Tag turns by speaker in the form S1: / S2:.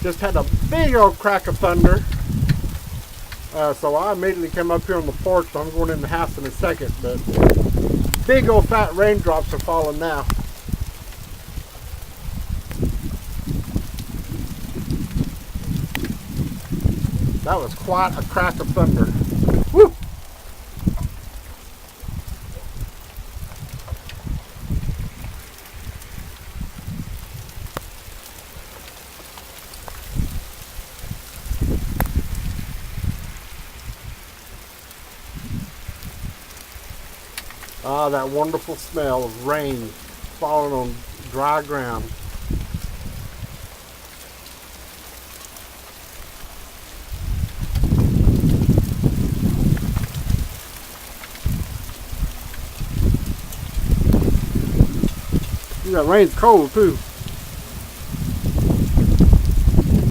S1: Just had a big old crack of thunder. So I immediately came up here on the porch. I'm going in the house in a second, but big old fat raindrops are falling now. That was quite a crack of thunder. Woo! Ah, that wonderful smell of rain falling on dry ground. That rain's cold too.